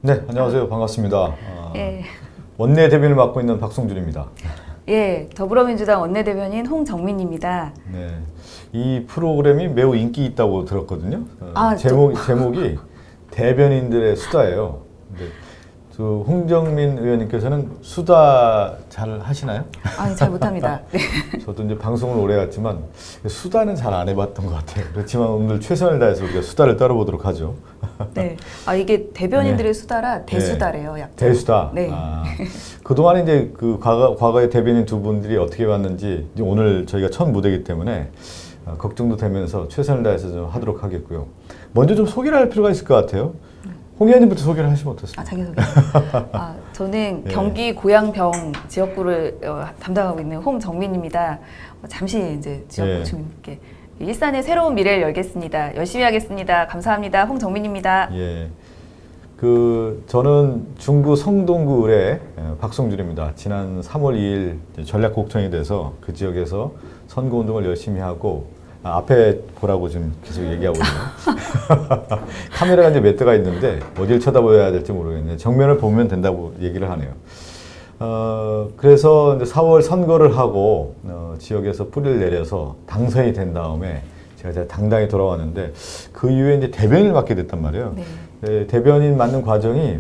네, 안녕하세요. 반갑습니다. 예, 원내대변을 맡고 있는 박성준입니다. 예, 더불어민주당 원내대변인 홍정민입니다. 네, 이 프로그램이 매우 인기 있다고 들었거든요. 아, 제목이 대변인들의 수다예요. 근데 홍정민 의원님께서는 수다 잘 하시나요? 아니, 잘 못합니다. 네. 저도 이제 방송을 오래 했지만 수다는 잘 안 해봤던 것 같아요. 그렇지만 오늘 최선을 다해서 우리가 수다를 떨어보도록 하죠. 네. 아, 이게 대변인들의 네. 수다라 대수다래요, 약간. 대수다. 네. 그동안 이제 그 과거의 대변인 두 분들이 어떻게 봤는지 이제 오늘 저희가 첫 무대이기 때문에 걱정도 되면서 최선을 다해서 좀 하도록 하겠고요. 먼저 좀 소개를 할 필요가 있을 것 같아요. 홍 의원님부터 소개를 하시면 어떻습니까? 아, 자기소개. 저는 네. 경기 고양병 지역구를 담당하고 있는 홍정민입니다. 잠시 이제 지역구 네. 주민께 일산의 새로운 미래를 열겠습니다. 열심히 하겠습니다. 감사합니다. 홍정민입니다. 예. 저는 중구 성동구 의뢰 박성준입니다. 지난 3월 2일 전략국청이 돼서 그 지역에서 선거운동을 열심히 하고 앞에 보라고 지금 계속 얘기하고 있네요. 카메라가 이제 몇 대가 있는데 어딜 쳐다봐야 될지 모르겠네요. 정면을 보면 된다고 얘기를 하네요. 그래서 이제 4월 선거를 하고 지역에서 뿌리를 내려서 당선이 된 다음에 제가 당당히 돌아왔는데 그 이후에 이제 대변인을 맡게 됐단 말이에요. 네. 네, 대변인 맡는 과정이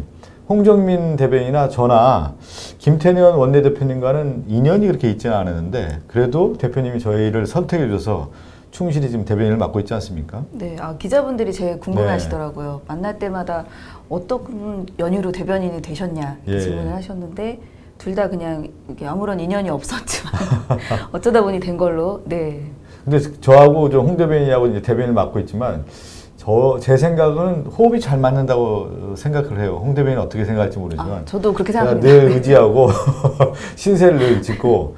홍정민 대변인이나 저나 김태년 원내대표님과는 인연이 그렇게 있지는 않았는데 그래도 대표님이 저희를 선택해 주셔서 충실히 지금 대변인을 맡고 있지 않습니까? 네, 기자분들이 제일 궁금해하시더라고요. 만날 때마다 어떤 연유로 대변인이 되셨냐 예. 질문을 하셨는데 둘 다 그냥 이렇게 아무런 인연이 없었지만 어쩌다 보니 된 걸로. 네. 근데 저하고 홍 대변인하고 이제 대변인을 맡고 있지만 제 생각은 호흡이 잘 맞는다고 생각을 해요. 홍 대변인 어떻게 생각할지 모르지만 저도 그렇게 제가 생각합니다. 늘 의지하고 신세를 늘 짓고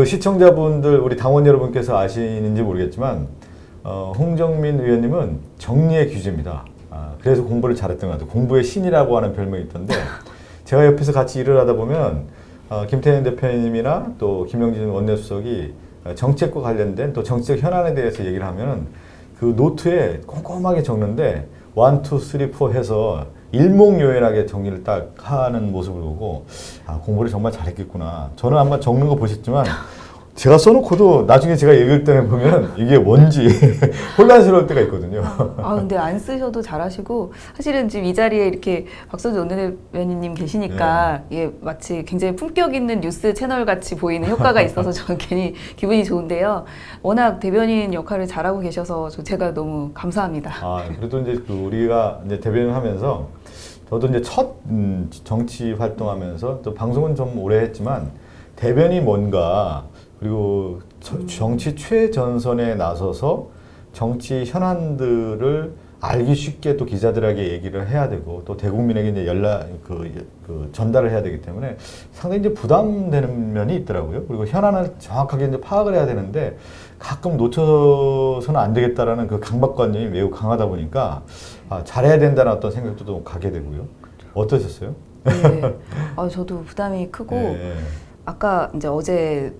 시청자분들 우리 당원 여러분께서 아시는지 모르겠지만 홍정민 의원님은 정리의 귀재입니다. 그래서 공부를 잘했던 것 같아요. 공부의 신이라고 하는 별명이 있던데 제가 옆에서 같이 일을 하다 보면 김태년 대표님이나 또 김영진 원내수석이 정책과 관련된 또 정책 현안에 대해서 얘기를 하면 그 노트에 꼼꼼하게 적는데 1, 2, 3, 4 해서 일목요연하게 정리를 딱 하는 모습을 보고 공부를 정말 잘했겠구나. 저는 아마 적는 거 보셨지만 제가 써놓고도 나중에 제가 읽을 때는 보면 이게 뭔지 혼란스러울 때가 있거든요. 근데 안 쓰셔도 잘하시고 사실은 지금 이 자리에 이렇게 박성준 원내대변인님 계시니까 이게 마치 굉장히 품격 있는 뉴스 채널 같이 보이는 효과가 있어서 저는 괜히 기분이 좋은데요. 워낙 대변인 역할을 잘하고 계셔서 제가 너무 감사합니다. 그래도 이제 우리가 이제 대변을 하면서 저도 이제 첫 정치 활동하면서 또 방송은 좀 오래 했지만 대변이 뭔가 그리고 정치 최전선에 나서서 정치 현안들을 알기 쉽게 또 기자들에게 얘기를 해야 되고 또 대국민에게 이제 전달을 해야 되기 때문에 상당히 이제 부담되는 면이 있더라고요. 그리고 현안을 정확하게 이제 파악을 해야 되는데 가끔 놓쳐서는 안 되겠다라는 그 강박관념이 매우 강하다 보니까 잘해야 된다는 어떤 생각도 좀 가게 되고요. 어떠셨어요? 네. 저도 부담이 크고 아까 이제 어제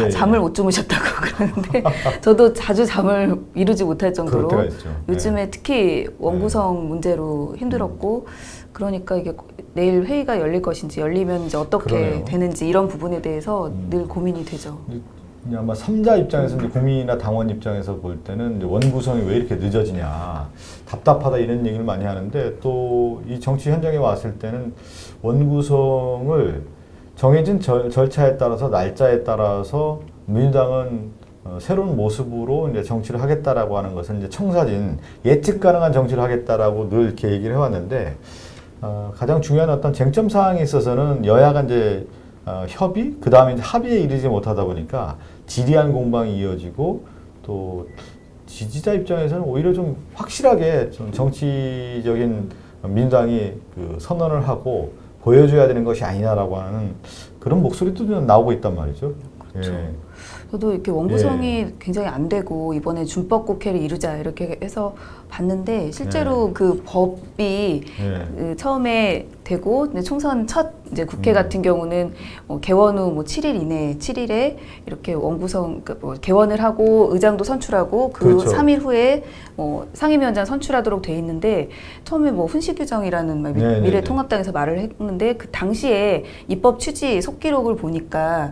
잠을 못 주무셨다고 그러는데 저도 자주 잠을 이루지 못할 정도로 그럴 때가 있죠. 요즘에 특히 원구성 문제로 힘들었고 그러니까 이게 내일 회의가 열릴 것인지 열리면 이제 어떻게 그러네요. 되는지 이런 부분에 대해서 늘 고민이 되죠. 아마 3자 입장에서 이제 국민이나 당원 입장에서 볼 때는 이제 원구성이 왜 이렇게 늦어지냐 답답하다 이런 얘기를 많이 하는데 또 이 정치 현장에 왔을 때는 원구성을 정해진 절차에 따라서 날짜에 따라서 민주당은 새로운 모습으로 이제 정치를 하겠다라고 하는 것은 이제 청사진 예측 가능한 정치를 하겠다라고 늘 이렇게 얘기를 해왔는데 가장 중요한 어떤 쟁점 사항에 있어서는 여야가 이제 협의 그 다음에 이제 합의에 이르지 못하다 보니까 지리한 공방이 이어지고 또 지지자 입장에서는 오히려 좀 확실하게 좀 정치적인 민주당이 선언을 하고 보여줘야 되는 것이 아니냐라고 하는 그런 목소리도 좀 나오고 있단 말이죠. 그렇죠. 저도 이렇게 원구성이 굉장히 안 되고 이번에 준법 국회를 이루자 이렇게 해서 봤는데 실제로 그 법이 그 처음에 되고 이제 총선 첫 이제 국회 같은 경우는 개원 후 뭐 7일 이내 7일에 이렇게 원구성 그러니까 뭐 개원을 하고 의장도 선출하고 그 그렇죠. 3일 후에 상임위원장 선출하도록 돼 있는데 처음에 뭐 훈시 규정이라는 막 미래통합당에서 말을 했는데 그 당시에 입법 취지 속기록을 보니까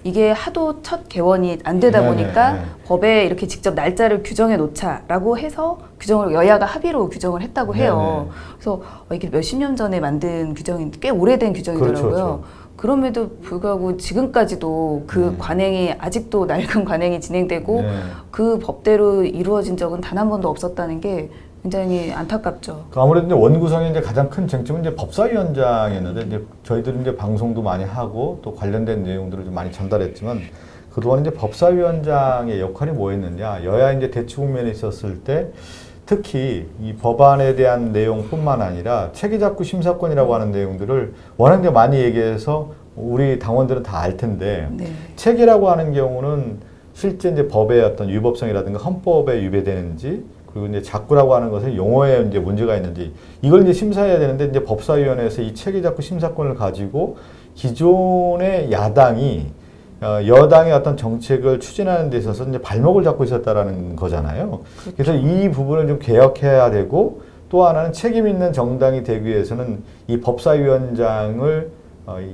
이게 하도 첫 개원이 안 되다 보니까 법에 이렇게 직접 날짜를 규정해 놓자라고 해서 규정을 여야가 합의로 규정을 했다고 해요. 그래서 이게 몇십 년 전에 만든 규정이 꽤 오래된 규정이더라고요. 그렇죠. 그럼에도 불구하고 지금까지도 그 관행이 아직도 낡은 관행이 진행되고 그 법대로 이루어진 적은 단 한 번도 없었다는 게 굉장히 안타깝죠. 아무래도 이제 원구성의 이제 가장 큰 쟁점은 이제 법사위원장이었는데 이제 저희들이 이제 방송도 많이 하고 또 관련된 내용들을 좀 많이 전달했지만 그동안 이제 법사위원장의 역할이 뭐였느냐, 여야 이제 대치 국면에 있었을 때 특히 이 법안에 대한 내용뿐만 아니라 체계작구 심사권이라고 하는 내용들을 워낙 이제 많이 얘기해서 우리 당원들은 다 알 텐데 체계라고 하는 경우는 실제 이제 법의 어떤 위법성이라든가 헌법에 위배되는지 그리고 이제 작구라고 하는 것은 용어에 이제 문제가 있는지 이걸 이제 심사해야 되는데 이제 법사위원회에서 이 체계작구 심사권을 가지고 기존의 야당이 여당의 어떤 정책을 추진하는 데 있어서 이제 발목을 잡고 있었다라는 거잖아요. 그렇죠. 그래서 이 부분을 좀 개혁해야 되고 또 하나는 책임 있는 정당이 되기 위해서는 이 법사위원장을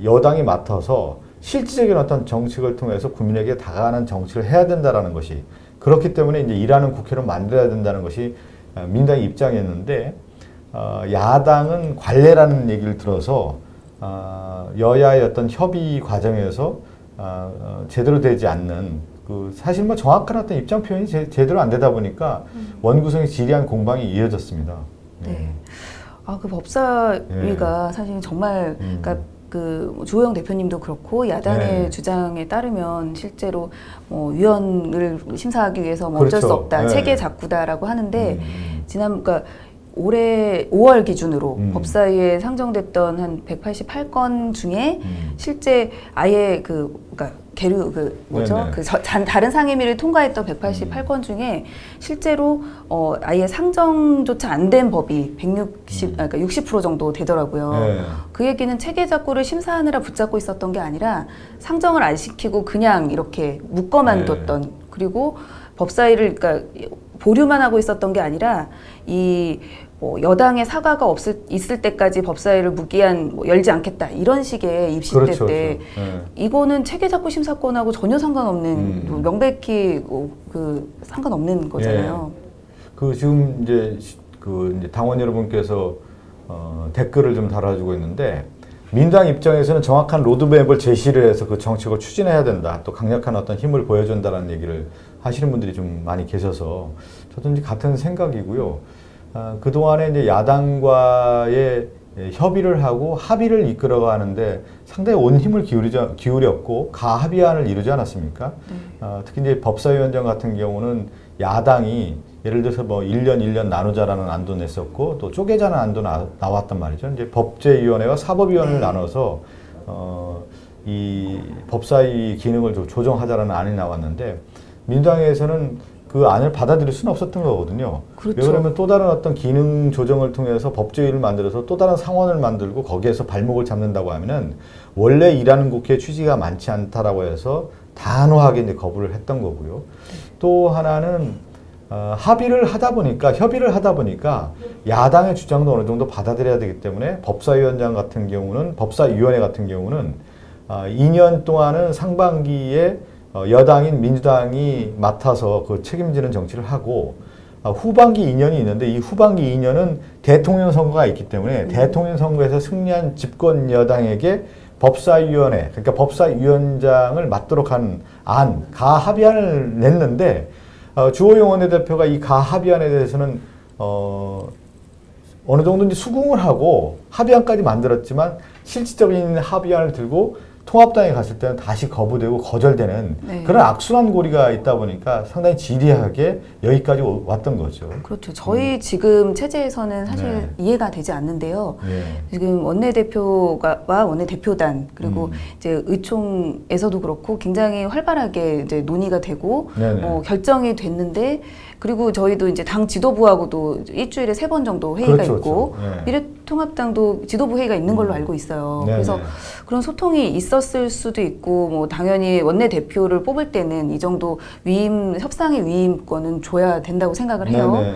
여당이 맡아서 실질적인 어떤 정책을 통해서 국민에게 다가가는 정치를 해야 된다라는 것이 그렇기 때문에 이제 일하는 국회를 만들어야 된다는 것이 민주당의 입장이었는데 야당은 관례라는 얘기를 들어서 여야의 어떤 협의 과정에서 제대로 되지 않는 그 사실 뭐 정확한 어떤 입장 표현이 제대로 안 되다 보니까 원구성의 지리한 공방이 이어졌습니다. 네. 그 법사위가 사실 정말 그러니까 그 주호영 대표님도 그렇고 야당의 주장에 따르면 실제로 위원을 심사하기 위해서 뭐 어쩔 수 없다, 체계 작구다라고 하는데 그러니까 올해 5월 기준으로 법사위에 상정됐던 한 188건 중에 실제 아예 그러니까 계류 다른 상임위를 통과했던 188건 중에 실제로 아예 상정조차 안 된 법이 60% 정도 되더라고요. 그 얘기는 체계작구를 심사하느라 붙잡고 있었던 게 아니라 상정을 안 시키고 그냥 이렇게 묶어만 뒀던 그리고 법사위를 그러니까 보류만 하고 있었던 게 아니라 이 여당의 사과가 있을 때까지 법사위를 무기한 열지 않겠다 이런 식의 입시때 때 이거는 체계작구 심사권하고 전혀 상관없는 명백히 그 상관없는 거잖아요. 그 지금 이제 이제 당원 여러분께서 댓글을 좀 달아주고 있는데 민주당 입장에서는 정확한 로드맵을 제시를 해서 그 정책을 추진해야 된다. 또 강력한 어떤 힘을 보여준다라는 얘기를 하시는 분들이 좀 많이 계셔서 저도 이제 같은 생각이고요. 그동안에 이제 야당과의 협의를 하고 합의를 이끌어가는데 상당히 온 힘을 기울였고 가합의안을 이루지 않았습니까? 특히 이제 법사위원장 같은 경우는 야당이 예를 들어서 뭐 1년 나누자라는 안도 냈었고 또 쪼개자는 안도 나왔단 말이죠. 이제 법제위원회와 사법위원회를 나눠서 이 법사위 기능을 조정하자라는 안이 나왔는데 민주당에서는 그 안을 받아들일 수는 없었던 거거든요. 그렇죠. 왜 그러면 또 다른 어떤 기능 조정을 통해서 법제위를 만들어서 또 다른 상원을 만들고 거기에서 발목을 잡는다고 하면은 원래 일하는 국회의 취지가 많지 않다라고 해서 단호하게 이제 거부를 했던 거고요. 또 하나는 협의를 하다 보니까 야당의 주장도 어느 정도 받아들여야 되기 때문에 법사위원회 같은 경우는 2년 동안은 상반기에 여당인 민주당이 맡아서 그 책임지는 정치를 하고 후반기 2년이 있는데 이 후반기 2년은 대통령 선거가 있기 때문에 대통령 선거에서 승리한 집권 여당에게 법사위원회, 그러니까 법사위원장을 맡도록 한 가합의안을 냈는데 주호영 원내대표가 이 가합의안에 대해서는 어느 정도 이제 수긍을 하고 합의안까지 만들었지만 실질적인 합의안을 들고 통합당에 갔을 때는 다시 거부되고 거절되는 네. 그런 악순환 고리가 있다 보니까 상당히 지리하게 여기까지 왔던 거죠. 그렇죠. 저희 지금 체제에서는 사실 네. 이해가 되지 않는데요. 예. 지금 원내대표와 원내대표단 그리고 이제 의총에서도 그렇고 굉장히 활발하게 이제 논의가 되고 네네. 결정이 됐는데 그리고 저희도 이제 당 지도부하고도 일주일에 3번 정도 회의가 그렇죠, 있고 그렇죠. 네. 미래통합당도 지도부 회의가 있는 걸로 알고 있어요. 네네. 그래서 그런 소통이 있었을 수도 있고 뭐 당연히 원내대표를 뽑을 때는 이 정도 협상의 위임권은 줘야 된다고 생각을 해요. 네네.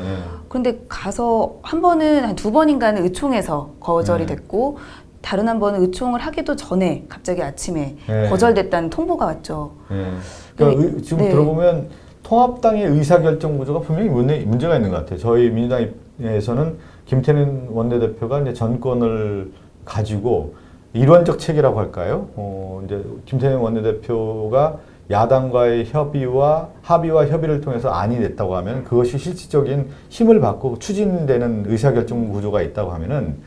그런데 가서 한 번은 한 2번인가는 의총에서 거절이 네. 됐고 다른 한 번은 의총을 하기도 전에 갑자기 아침에 네. 거절됐다는 통보가 왔죠. 예. 그러니까 네. 지금 네. 들어보면 통합당의 의사결정 구조가 분명히 문제가 있는 것 같아요. 저희 민주당에서는 김태년 원내대표가 이제 전권을 가지고 일원적 체계라고 할까요? 이제 김태년 원내대표가 야당과의 합의와 협의를 통해서 안이 됐다고 하면 그것이 실질적인 힘을 받고 추진되는 의사결정 구조가 있다고 하면은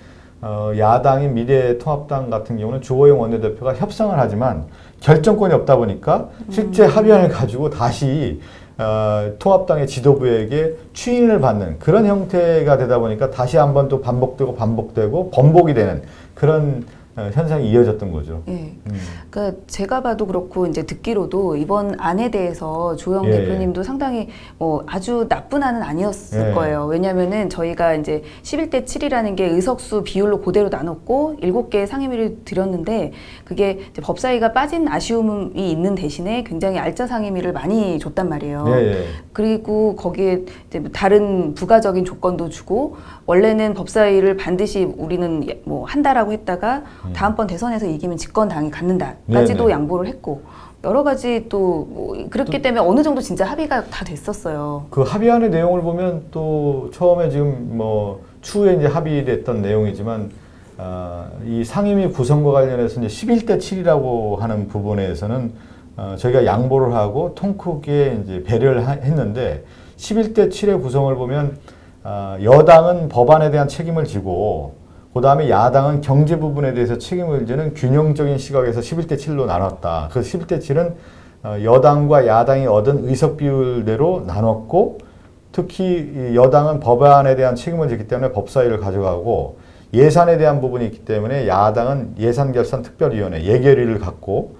야당인 미래통합당 같은 경우는 주호영 원내대표가 협상을 하지만 결정권이 없다 보니까 실제 합의안을 가지고 다시 통합당의 지도부에게 추인을 받는 그런 형태가 되다 보니까 다시 한번 또 반복되고 번복이 되는 그런 현상이 이어졌던 거죠. 예. 그러니까 제가 봐도 그렇고 이제 듣기로도 이번 안에 대해서 조영 예, 대표님도 상당히 아주 나쁜 안은 아니었을 예. 거예요. 왜냐면은 저희가 이제 11대 7이라는 게 의석수 비율로 그대로 나눴고 7개의 상임위를 드렸는데 그게 이제 법사위가 빠진 아쉬움이 있는 대신에 굉장히 알짜 상임위를 많이 줬단 말이에요. 예, 예. 그리고 거기에 이제 다른 부가적인 조건도 주고 원래는 법사위를 반드시 우리는 뭐 한다라고 했다가 다음번 대선에서 이기면 집권당이 갖는다까지도 네네. 양보를 했고 여러 가지 또 그렇기 때문에 어느 정도 진짜 합의가 다 됐었어요. 그 합의안의 내용을 보면 또 처음에 지금 뭐 추후에 이제 합의됐던 내용이지만 이 상임위 구성과 관련해서 이제 11대 7이라고 하는 부분에서는 저희가 양보를 하고 통 크게 이제 배려를 했는데 11대 7의 구성을 보면 여당은 법안에 대한 책임을 지고 그 다음에 야당은 경제 부분에 대해서 책임을 지는 균형적인 시각에서 11대 7로 나눴다. 그 11대 7은 여당과 야당이 얻은 의석 비율대로 나눴고 특히 여당은 법안에 대한 책임을 지기 때문에 법사위를 가져가고 예산에 대한 부분이 있기 때문에 야당은 예산결산특별위원회 예결위를 갖고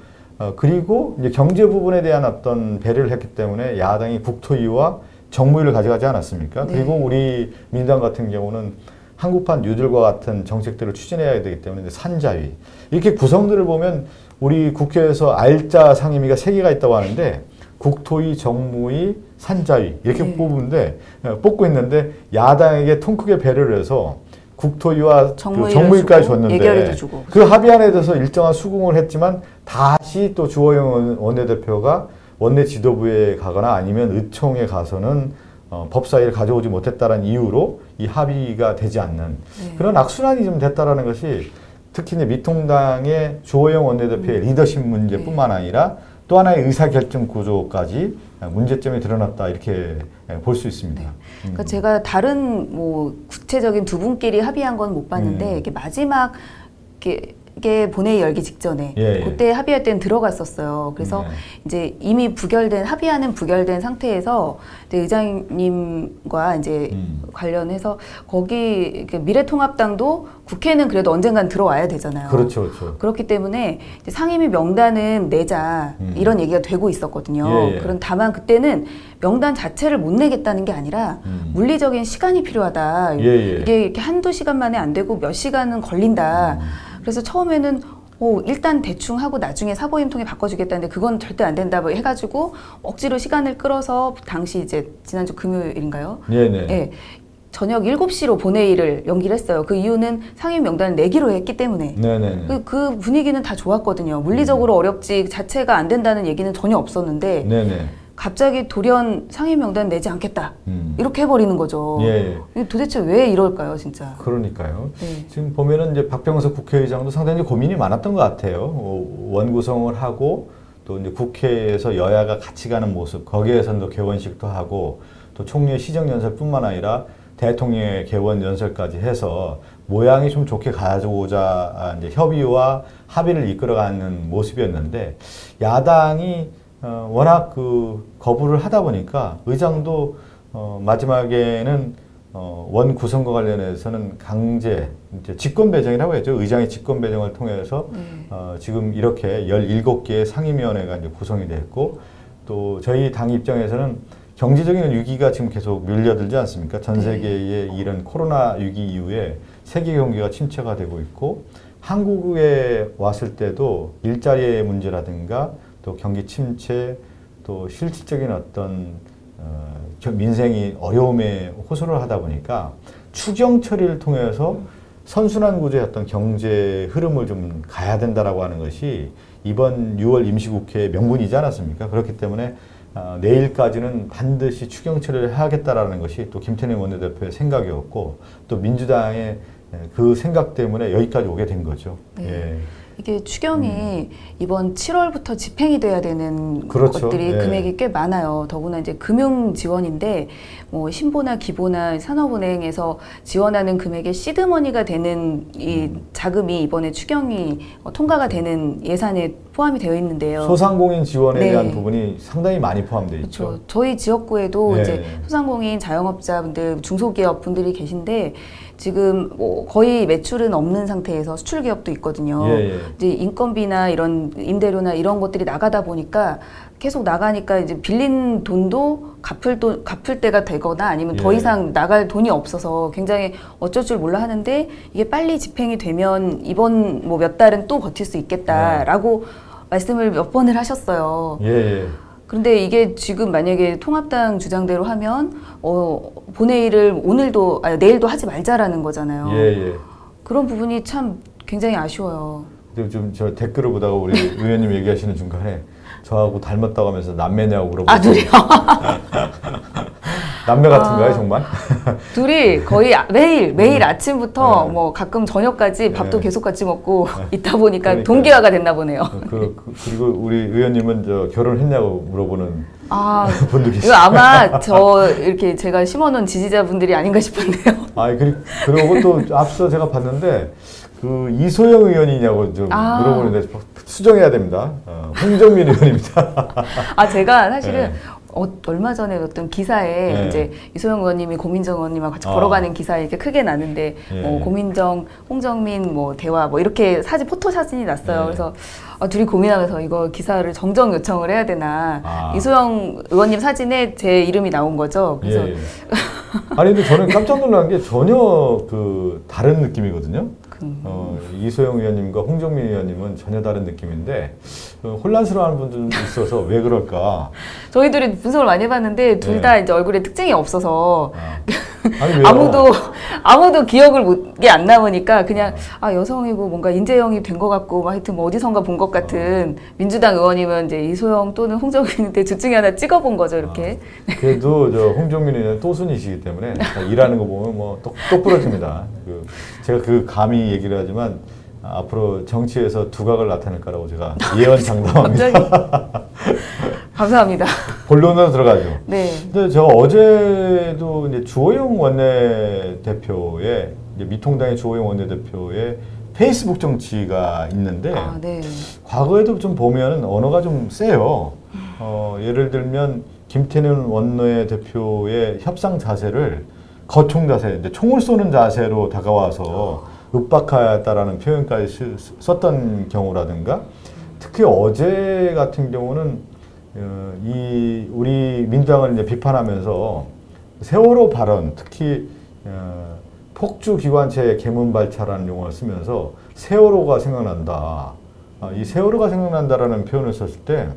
그리고 이제 경제 부분에 대한 어떤 배려를 했기 때문에 야당이 국토위와 정무위를 가져가지 않았습니까? 네. 그리고 우리 민주당 같은 경우는 한국판 뉴딜과 같은 정책들을 추진해야 되기 때문에 산자위 이렇게 구성들을 보면 우리 국회에서 알짜 상임위가 3개가 있다고 하는데 국토위, 정무위, 산자위 이렇게 뽑고 있는데 야당에게 통 크게 배려를 해서 국토위와 정무위까지 줬는데 예결위도 주고. 그 합의안에 대해서 일정한 수긍을 했지만 다시 또 주호영 원내대표가 원내 지도부에 가거나 아니면 의총에 가서는 법사위를 가져오지 못했다는 이유로 이 합의가 되지 않는 그런 악순환이 좀 됐다라는 것이 특히 이제 미통당의 주호영 원내대표의 리더십 문제뿐만 아니라 또 하나의 의사결정 구조까지 문제점이 드러났다 이렇게 볼 수 있습니다. 그러니까 제가 다른 뭐 구체적인 두 분끼리 합의한 건 못 봤는데 이게 마지막 이게 본회의 열기 직전에 그때 합의할 때는 들어갔었어요. 그래서 이제 이미 합의안은 부결된 상태에서 이제 의장님과 이제 관련해서 거기 미래통합당도 국회는 그래도 언젠간 들어와야 되잖아요. 그렇죠, 그렇죠. 그렇기 때문에 이제 상임위 명단은 내자 이런 얘기가 되고 있었거든요. 그런 다만 그때는 명단 자체를 못 내겠다는 게 아니라 물리적인 시간이 필요하다. 이게 이렇게 한두 시간 만에 안 되고 몇 시간은 걸린다. 그래서 처음에는 일단 대충 하고 나중에 사보임 통해 바꿔주겠다는데 그건 절대 안 된다 뭐 해가지고 억지로 시간을 끌어서 당시 이제 지난주 금요일인가요? 네. 저녁 7시로 본회의를 연기를 했어요. 그 이유는 상임 명단을 내기로 했기 때문에. 그 분위기는 다 좋았거든요. 물리적으로 어렵지 자체가 안 된다는 얘기는 전혀 없었는데 갑자기 돌연 상임 명단 내지 않겠다. 이렇게 해버리는 거죠. 도대체 왜 이럴까요, 진짜? 그러니까요. 지금 보면은 이제 박병석 국회의장도 상당히 고민이 많았던 것 같아요. 원구성을 하고 또 이제 국회에서 여야가 같이 가는 모습, 거기에서도 개원식도 하고 또 총리의 시정연설뿐만 아니라 대통령의 개원 연설까지 해서 모양이 좀 좋게 가져오자 이제 협의와 합의를 이끌어가는 모습이었는데 야당이 워낙 그 거부를 하다 보니까 의장도 마지막에는 원 구성과 관련해서는 강제 이제 직권 배정이라고 했죠. 의장의 직권 배정을 통해서 지금 이렇게 17개의 상임위원회가 이제 구성이 됐고 또 저희 당 입장에서는 경제적인 위기가 지금 계속 밀려들지 않습니까? 전 세계의 이런 코로나 위기 이후에 세계 경기가 침체가 되고 있고 한국에 왔을 때도 일자리의 문제라든가 또 경기 침체 또 실질적인 어떤 민생이 어려움에 호소를 하다 보니까 추경 처리를 통해서 선순환 구조의 어떤 경제 흐름을 좀 가야 된다라고 하는 것이 이번 6월 임시국회의 명분이지 않았습니까? 그렇기 때문에 내일까지는 반드시 추경 처리를 해야겠다라는 것이 또 김태년 원내대표의 생각이었고 또 민주당의 그 생각 때문에 여기까지 오게 된 거죠. 네. 예. 이게 추경이 이번 7월부터 집행이 돼야 되는 그렇죠. 것들이 예. 금액이 꽤 많아요. 더구나 이제 금융 지원인데 뭐 신보나 기보나 산업은행에서 지원하는 금액의 시드머니가 되는 이 자금이 이번에 추경이 통과가 되는 예산에 포함이 되어 있는데요. 소상공인 지원에 네. 대한 부분이 상당히 많이 포함되어 있죠. 그렇죠. 저희 지역구에도 예. 이제 소상공인 자영업자분들, 중소기업 분들이 계신데 지금 뭐 거의 매출은 없는 상태에서 수출 기업도 있거든요. 예, 예. 이제 인건비나 이런 임대료나 이런 것들이 나가다 보니까 계속 나가니까 이제 빌린 돈도 갚을 때가 되거나 아니면 더 예. 이상 나갈 돈이 없어서 굉장히 어쩔 줄 몰라 하는데 이게 빨리 집행이 되면 이번 뭐 몇 달은 또 버틸 수 있겠다라고 말씀을 몇 번을 하셨어요. 예, 예. 그런데 이게 지금 만약에 통합당 주장대로 하면 본회의를 오늘도 내일도 하지 말자라는 거잖아요. 예, 예. 그런 부분이 참 굉장히 아쉬워요. 근데 좀 저 댓글을 보다가 우리 의원님 얘기하시는 중간에 저하고 닮았다고 하면서 남매냐고 물어보고 둘이요? 남매 같은가요 정말? 둘이 거의 매일 아침부터 네. 뭐 가끔 저녁까지 밥도 네. 계속 같이 먹고 있다 보니까 그러니까요. 동기화가 됐나 보네요. 그리고 우리 의원님은 저 결혼했냐고 물어보는 분도 계시죠. 이거 아마 이렇게 제가 심어놓은 지지자분들이 아닌가 싶은데요. 그리고 또 앞서 제가 봤는데 그 이소영 의원이냐고 좀 물어보는데 수정해야 됩니다. 홍정민 의원입니다. 제가 사실은 네. 얼마 전에 어떤 기사에 네. 이제 이소영 의원님이 고민정 의원님하고 같이 아. 걸어가는 기사 이렇게 크게 나는데 네. 뭐 고민정, 홍정민 뭐 대화 뭐 이렇게 포토 사진이 났어요. 네. 그래서 둘이 고민하면서 이거 기사를 정정 요청을 해야 되나. 이소영 의원님 사진에 제 이름이 나온 거죠. 그래서 예. 아니 근데 저는 깜짝 놀란 게 전혀 그 다른 느낌이거든요. 이소영 의원님과 홍정민 의원님은 전혀 다른 느낌인데 혼란스러워하는 분들도 있어서 왜 그럴까? 저희들이 분석을 많이 해봤는데 둘 다 네. 이제 얼굴에 특징이 없어서 아니, 왜요? 아무도 기억이 안 남으니까 그냥 여성이고 뭔가 인재영이 된 것 같고 뭐 하여튼 뭐 어디선가 본 것 같은 민주당 의원이면 이제 이소영 또는 홍정민인데 둘 중에 하나 찍어본 거죠 이렇게. 그래도 저 홍정민 의원은 또순이시기 때문에 일하는 거 보면 뭐 똑 부러집니다. 제가 그 감히 얘기를 하지만 앞으로 정치에서 두각을 나타낼 거라고 제가 예언장담합니다. 감사합니다. 본론으로 들어가죠. 네. 근데 제가 어제도 이제 주호영 원내대표의 미통당의 주호영 원내대표의 페이스북 정치가 있는데 네. 과거에도 좀 보면 언어가 좀 세요. 예를 들면 김태년 원내대표의 협상 자세를 거총 자세, 이제 총을 쏘는 자세로 다가와서 윽박하였다라는 표현까지 썼던 경우라든가 특히 어제 같은 경우는 우리 민주당을 이제 비판하면서 세월호 발언, 특히 폭주 기관차의 개문 발차라는 용어를 쓰면서 세월호가 생각난다. 이 세월호가 생각난다라는 표현을 썼을 때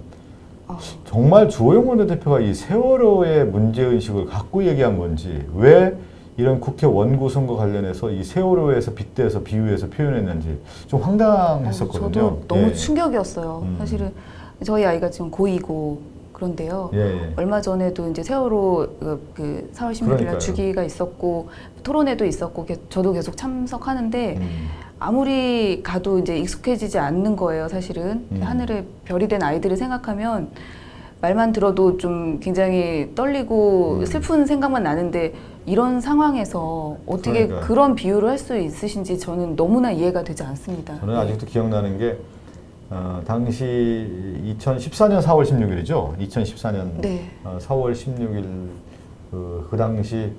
정말 주호영 원내대표가 이 세월호의 문제의식을 갖고 얘기한 건지 왜 이런 국회 원구성과 관련해서 이 세월호에서 빗대서 비유해서 표현했는지 좀 황당했었거든요. 저도 너무 예. 충격이었어요. 사실은 저희 아이가 지금 고2고 그런데요. 예. 얼마 전에도 이제 세월호 그 4월 16일 그러니까요. 날 주기가 있었고 토론회도 있었고 저도 계속 참석하는데 아무리 가도 이제 익숙해지지 않는 거예요. 사실은 하늘에 별이 된 아이들을 생각하면 말만 들어도 좀 굉장히 떨리고 슬픈 생각만 나는데 이런 상황에서 어떻게 그러니까요. 그런 비유를 할 수 있으신지 저는 너무나 이해가 되지 않습니다. 저는 아직도 기억나는 게 당시 2014년 4월 16일이죠. 2014년 네. 4월 16일 그 당시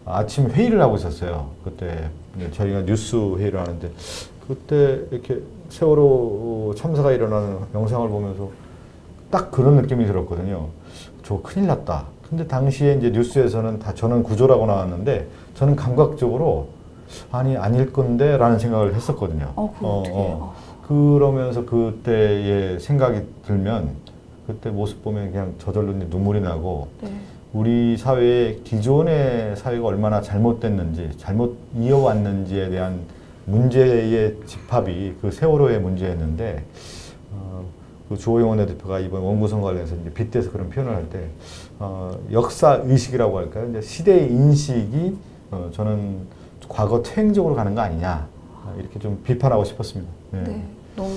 아침 회의를 하고 있었어요. 그때 저희가 뉴스 회의를 하는데 그때 이렇게 세월호 참사가 일어나는 영상을 보면서 딱 그런 느낌이 들었거든요. 저 큰일 났다. 근데 당시에 이제 뉴스에서는 다 전원 구조라고 나왔는데 저는 감각적으로 아니 아닐 건데 라는 생각을 했었거든요. 그러면서 그때의 생각이 들면 그때 모습 보면 그냥 저절로 이제 눈물이 나고 네. 우리 사회의 기존의 사회가 얼마나 잘못됐는지 잘못 이어왔는지에 대한 문제의 집합이 그 세월호의 문제였는데 그 주호영 원내대표가 이번 원구성 관련해서 이제 빗대서 그런 표현을 할 때 역사 의식이라고 할까요? 이제 시대의 인식이 저는 과거 퇴행적으로 가는 거 아니냐 이렇게 좀 비판하고 싶었습니다. 네. 네. 너무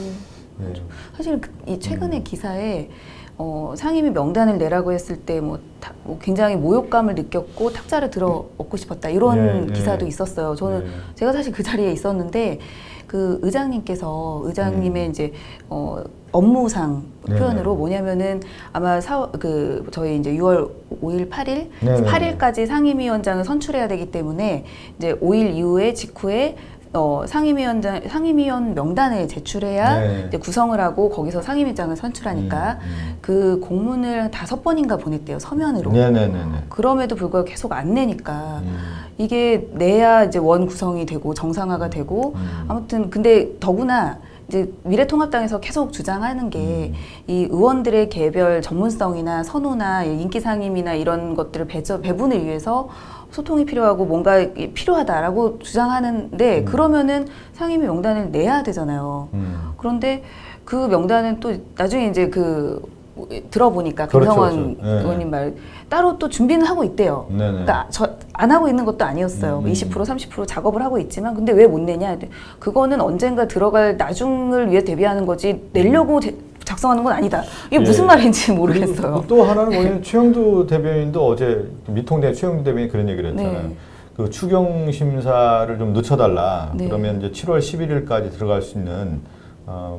네. 사실 이 최근에 기사에 상임위 명단을 내라고 했을 때 뭐 굉장히 모욕감을 느꼈고 탁자를 들어 얻고 싶었다 이런 네, 기사도 네. 있었어요. 저는 네. 제가 사실 그 자리에 있었는데 그 의장님의 이제 업무상 네, 표현으로 네. 뭐냐면은 아마 저희 이제 6월 5일, 8일, 네, 네, 8일까지 상임위원장을 선출해야 되기 때문에 이제 5일 이후에 직후에 상임위원 명단을 제출해야 네. 이제 구성을 하고 거기서 상임위장을 선출하니까 그 공문을 5번인가 보냈대요, 서면으로. 네네네네. 그럼에도 불구하고 계속 안 내니까 이게 내야 이제 원 구성이 되고 정상화가 되고 아무튼 근데 더구나 이제 미래통합당에서 계속 주장하는 게 이 의원들의 개별 전문성이나 선호나 인기 상임이나 이런 것들을 배분을 위해서 소통이 필요하고 뭔가 필요하다라고 주장하는데 그러면은 상임위 명단을 내야 되잖아요. 그런데 그 명단은 또 나중에 이제 들어보니까 그렇죠, 김성원 그렇죠. 네. 의원님 말 따로 또 준비는 하고 있대요. 네네. 그러니까 안 하고 있는 것도 아니었어요. 20% 30% 작업을 하고 있지만 근데 왜 못 내냐? 그거는 언젠가 들어갈 나중을 위해 대비하는 거지 내려고 작성하는 건 아니다. 이게 무슨 말인지 모르겠어요. 그리고 또 하나는 뭐냐면 최영두 대변인도 어제 미통대 최영두 대변인이 그런 얘기를 했잖아요. 네. 그 추경 심사를 좀 늦춰달라. 네. 그러면 이제 7월 11일까지 들어갈 수 있는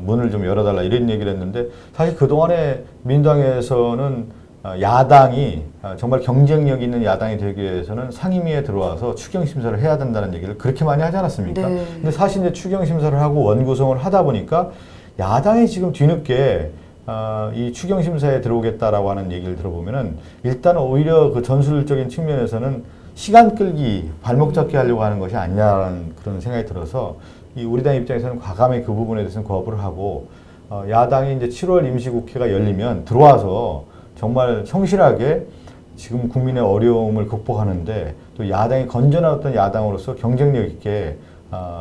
문을 좀 열어달라 이런 얘기를 했는데 사실 그 동안에 민당에서는 야당이 정말 경쟁력 있는 야당이 되기 위해서는 상임위에 들어와서 추경 심사를 해야 된다는 얘기를 그렇게 많이 하지 않았습니까? 네. 근데 사실 이제 추경 심사를 하고 원구성을 하다 보니까 야당이 지금 뒤늦게 이 추경 심사에 들어오겠다라고 하는 얘기를 들어보면은 일단 오히려 그 전술적인 측면에서는 시간 끌기, 발목 잡기 하려고 하는 것이 아니냐라는 그런 생각이 들어서 이 우리 당 입장에서는 과감히 그 부분에 대해서는 거부를 하고 야당이 이제 7월 임시국회가 열리면 들어와서 정말 성실하게 지금 국민의 어려움을 극복하는데 또 야당이 건전한 어떤 야당으로서 경쟁력 있게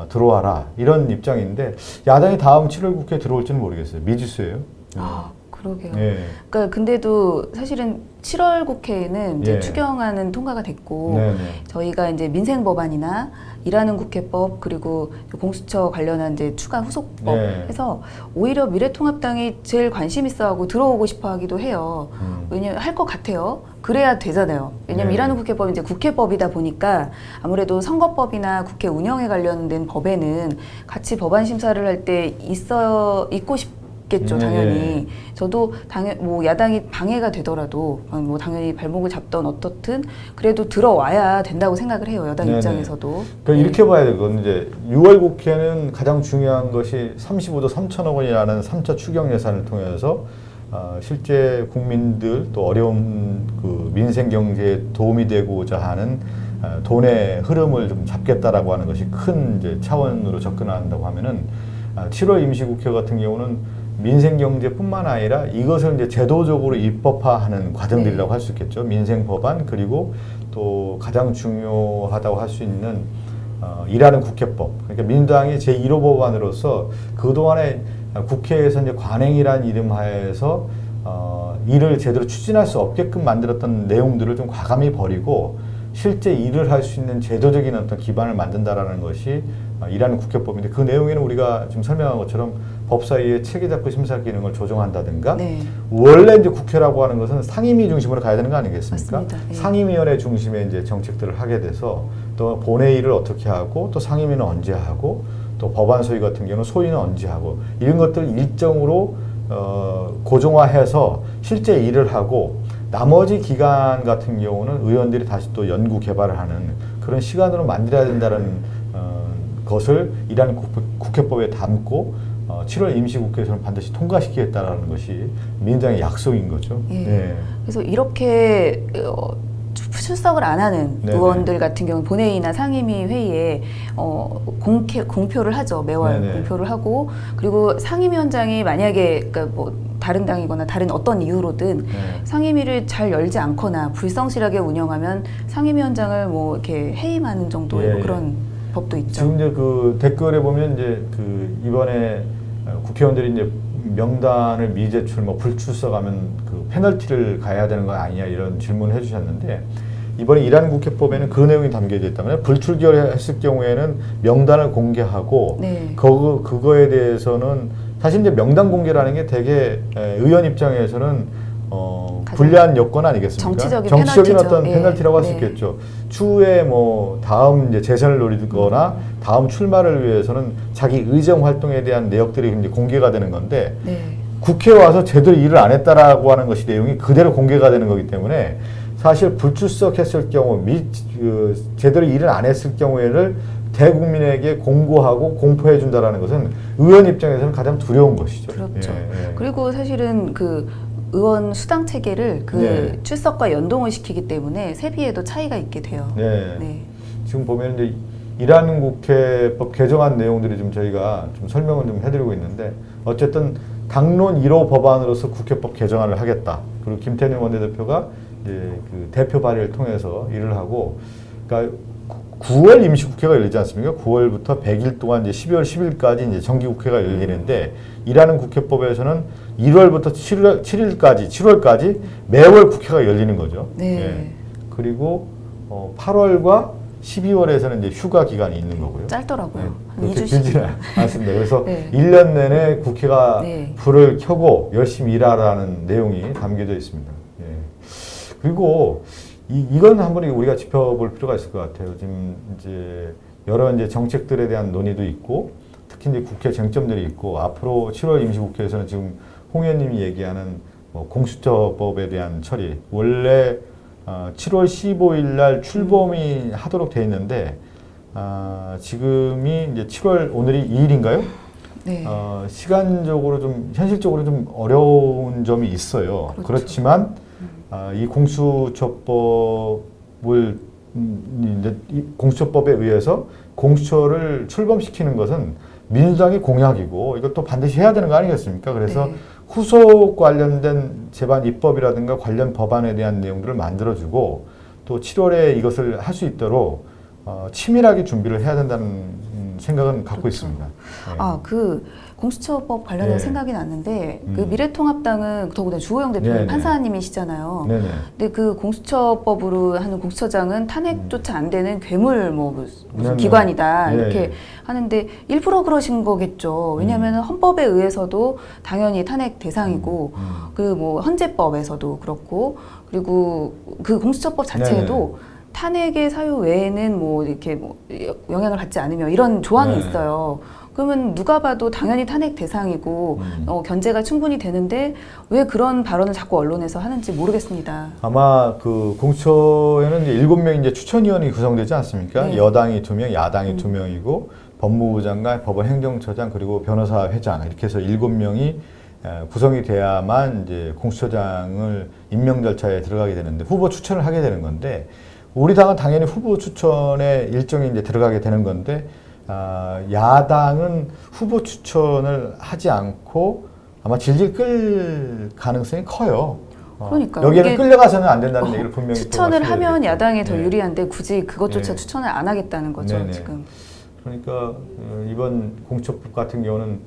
들어와라 이런 입장인데 야당이 다음 7월 국회에 들어올지는 모르겠어요. 미지수예요. 아, 그러게요. 예. 그러니까 근데도 사실은 7월 국회에는 이제 예. 추경안은 통과가 됐고 네네. 저희가 이제 민생 법안이나 일하는 국회법 그리고 공수처 관련한 이제 추가 후속법 네. 해서 오히려 미래통합당이 제일 관심 있어하고 들어오고 싶어하기도 해요. 왜냐면 할 것 같아요. 그래야 되잖아요. 왜냐면 네. 일하는 국회법이 이제 국회법이다 보니까 아무래도 선거법이나 국회 운영에 관련된 법에는 같이 법안 심사를 할 때 있고 싶겠죠, 당연히. 저도 뭐 야당이 방해가 되더라도 뭐 당연히 발목을 잡던 어떻든 그래도 들어와야 된다고 생각을 해요, 여당 네네. 입장에서도. 그러니까 이렇게 봐야 되거든요. 이제 6월 국회는 가장 중요한 것이 35조 3천억 원이라는 3차 추경 예산을 통해서 실제 국민들 또 어려운 그 민생 경제에 도움이 되고자 하는 돈의 흐름을 좀 잡겠다라고 하는 것이 큰 이제 차원으로 접근한다고 하면은 7월 임시국회 같은 경우는 민생 경제뿐만 아니라 이것을 이제 제도적으로 입법화하는 과정들이라고 할 수 있겠죠. 민생 법안 그리고 또 가장 중요하다고 할 수 있는 일하는 국회법. 그러니까 민주당이 제1호 법안으로서 그 동안에 국회에서 이제 관행이라는 이름 하에서 일을 제대로 추진할 수 없게끔 만들었던 내용들을 좀 과감히 버리고 실제 일을 할 수 있는 제도적인 어떤 기반을 만든다라는 것이 일하는 국회법인데 그 내용에는 우리가 지금 설명한 것처럼 법사위의 체계작구 심사 기능을 조정한다든가 네. 원래 이제 국회라고 하는 것은 상임위 중심으로 가야 되는 거 아니겠습니까? 맞습니다. 예. 상임위원회 중심의 이제 정책들을 하게 돼서 또 본회의를 어떻게 하고 또 상임위는 언제 하고 또 법안 소위 같은 경우는 소위는 언제 하고 이런 것들 일정으로 고정화해서 실제 일을 하고 나머지 기간 같은 경우는 의원들이 다시 또 연구 개발을 하는 그런 시간으로 만들어야 된다는 것을 이란 국회법에 담고 7월 임시국회에서는 반드시 통과시키겠다는 것이 민주당의 약속인 거죠. 예. 네. 그래서 이렇게 출석을 안 하는 네네. 의원들 같은 경우 본회의나 상임위 회의에 공표를 하죠. 매월 네네. 공표를 하고 그리고 상임위원장이 만약에 그러니까 뭐 다른 당이거나 다른 어떤 이유로든 네. 상임위를 잘 열지 않거나 불성실하게 운영하면 상임위원장을 뭐 이렇게 해임하는 정도의 예. 뭐 그런 법도 있죠. 지금 이제 그 댓글에 보면 이제 그 이번에 국회의원들이 이제 명단을 미제출, 뭐 불출석하면 그 페널티를 가야 되는 거 아니냐 이런 질문을 해주셨는데 이번에 이란 국회법에는 그 내용이 담겨져 있다면 불출결했을 경우에는 명단을 공개하고 네. 그거에 대해서는 사실 이제 명단 공개라는 게 되게 의원 입장에서는 불리한 여건 아니겠습니까? 정치적인 어떤 페널티죠. 예. 페널티라고 할 수 네. 있겠죠. 추후에 뭐 다음 이제 재선을 노리거나 다음 출마를 위해서는 자기 의정 활동에 대한 내역들이 이제 공개가 되는 건데 네. 국회에 와서 제대로 일을 안 했다라고 하는 것이 내용이 그대로 공개가 되는 거기 때문에 사실 불출석했을 경우 제대로 일을 안 했을 경우에를 대국민에게 공고하고 공포해 준다라는 것은 의원 입장에서는 가장 두려운 것이죠. 그렇죠. 예. 그리고 사실은 그 의원 수당 체계를 그 네. 출석과 연동을 시키기 때문에 세비에도 차이가 있게 돼요. 네. 네. 지금 보면 이제 이란 국회법 개정안 내용들이 좀 저희가 좀 설명을 좀 해드리고 있는데 어쨌든 당론 1호 법안으로서 국회법 개정안을 하겠다. 그리고 김태년 원내대표가 이제 그 대표 발의를 통해서 일을 하고, 그러니까 9월 임시국회가 열리지 않습니까? 9월부터 100일 동안 이제 12월 10일까지 이제 정기국회가 열리는데 이라는 국회법에서는 1월부터 7월까지 매월 국회가 열리는 거죠. 네. 예. 그리고 8월과 12월에서는 이제 휴가 기간이 있는 거고요. 짧더라고요. 한 그렇게 2주씩. 길지는 않습니다. 그래서 네. 1년 내내 국회가 네. 불을 켜고 열심히 일하라는 내용이 담겨져 있습니다. 예. 그리고 이건 한번 우리가 짚어볼 필요가 있을 것 같아요. 지금 이제 여러 이제 정책들에 대한 논의도 있고, 특히 이제 국회 쟁점들이 있고, 앞으로 7월 임시국회에서는 지금 홍 의원님이 얘기하는 뭐 공수처법에 대한 처리, 원래 7월 15일 날 출범이 하도록 돼 있는데, 지금이 이제 7월, 오늘이 2일인가요? 네. 시간적으로 좀, 현실적으로 좀 어려운 점이 있어요. 그렇죠. 그렇지만, 이 공수처법을 이제 이 공수처법에 의해서 공수처를 출범시키는 것은 민주당의 공약이고 이것도 반드시 해야 되는 거 아니겠습니까? 그래서 네. 후속 관련된 제반 입법이라든가 관련 법안에 대한 내용들을 만들어주고 또 7월에 이것을 할 수 있도록 치밀하게 준비를 해야 된다는 생각은 갖고 그렇죠. 있습니다. 네. 그 공수처법 관련해서 네. 생각이 났는데 그 미래통합당은 더구나 주호영 대표님 네, 네. 판사님이시잖아요. 네네. 근데 그 공수처법으로 하는 공수처장은 탄핵조차 안 되는 괴물 뭐 무슨 네네. 기관이다 예, 이렇게 예. 하는데 일부러 그러신 거겠죠. 왜냐하면 헌법에 의해서도 당연히 탄핵 대상이고 그 뭐 헌재법에서도 그렇고 그리고 그 공수처법 자체에도 탄핵의 사유 외에는 뭐 이렇게 뭐 영향을 받지 않으며 이런 조항이 네. 있어요. 그러면 누가 봐도 당연히 탄핵 대상이고 견제가 충분히 되는데 왜 그런 발언을 자꾸 언론에서 하는지 모르겠습니다. 아마 그 공수처에는 이제 7명의 이제 추천위원이 구성되지 않습니까? 네. 여당이 2명, 야당이 2명이고 법무부 장관, 법원 행정처장 그리고 변호사 회장 이렇게 해서 7명이 구성이 돼야만 이제 공수처장을 임명 절차에 들어가게 되는데 후보 추천을 하게 되는 건데 우리 당은 당연히 후보 추천에 일정이 이제 들어가게 되는 건데 야당은 후보 추천을 하지 않고 아마 질질 끌 가능성이 커요. 그러니까요. 여기에는 이게 끌려가서는 안 된다는 얘기를 분명히 추천을 또 하면 말씀드려야 야당이 더 네. 유리한데 굳이 그것조차 네. 추천을 안 하겠다는 거죠. 네네. 지금. 그러니까 이번 공수처법 같은 경우는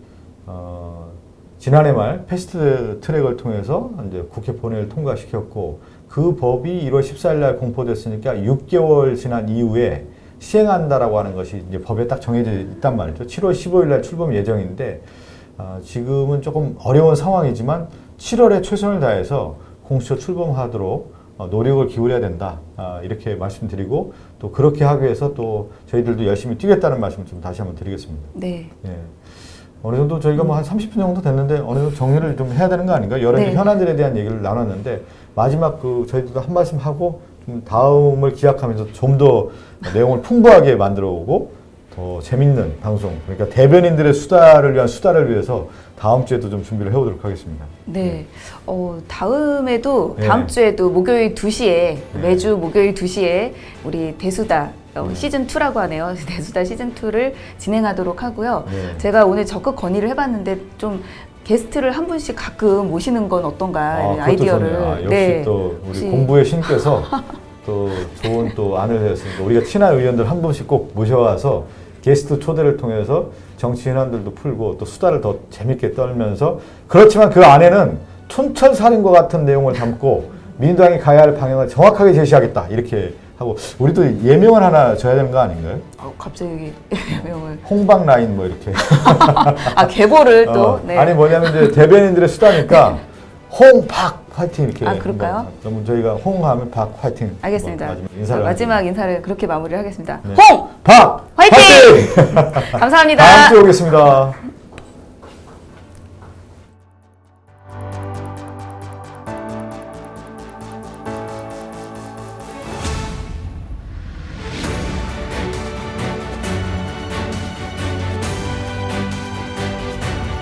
지난해 말 패스트 트랙을 통해서 이제 국회 본회의를 통과시켰고 그 법이 1월 14일 날 공포됐으니까 6개월 지난 이후에 시행한다라고 하는 것이 이제 법에 딱 정해져 있단 말이죠. 7월 15일 날 출범 예정인데 지금은 조금 어려운 상황이지만 7월에 최선을 다해서 공수처 출범하도록 노력을 기울여야 된다. 이렇게 말씀드리고 또 그렇게 하기 위해서 또 저희들도 열심히 뛰겠다는 말씀을 좀 다시 한번 드리겠습니다. 네. 예. 어느 정도 저희가 뭐 한 30분 정도 됐는데 어느 정도 정리를 좀 해야 되는 거 아닌가? 여러 네. 현안들에 대한 얘기를 나눴는데 마지막 저희들도 한 말씀 하고 좀 다음을 기약하면서 좀 더 내용을 풍부하게 만들어 오고 더 재밌는 방송, 그러니까 대변인들의 수다를 위해서 다음 주에도 좀 준비를 해오도록 하겠습니다. 네. 다음에도 네. 다음 주에도 목요일 2시에 네. 매주 목요일 2시에 우리 대수다 시즌 2라고 하네요. 대수다 시즌 2를 진행하도록 하고요. 네. 제가 오늘 적극 건의를 해봤는데 좀 게스트를 한 분씩 가끔 모시는 건 어떤가 이런 그것도 아이디어를 좋네요. 역시 또 우리 공부의 신께서 또 좋은 또 안을 해주셨으니까 우리가 친한 의원들 한 분씩 꼭 모셔와서 게스트 초대를 통해서 정치 현안들도 풀고 또 수다를 더 재밌게 떨면서 그렇지만 그 안에는 촌철살인과 같은 내용을 담고 민주당이 가야 할 방향을 정확하게 제시하겠다 이렇게 하고 우리도 예명을 하나 줘야 되는 거 아닌가요? 갑자기 예명을 홍박 라인 뭐 이렇게 계보를 또 네. 아니 뭐냐면 이제 대변인들의 수다니까 홍박 화이팅 이렇게 그럴까요? 그러면 저희가 홍하면 박 화이팅 알겠습니다. 마지막 인사를 그렇게 마무리를 하겠습니다. 네. 홍! 박 화이팅! 화이팅! 감사합니다. 다음 주에 오겠습니다.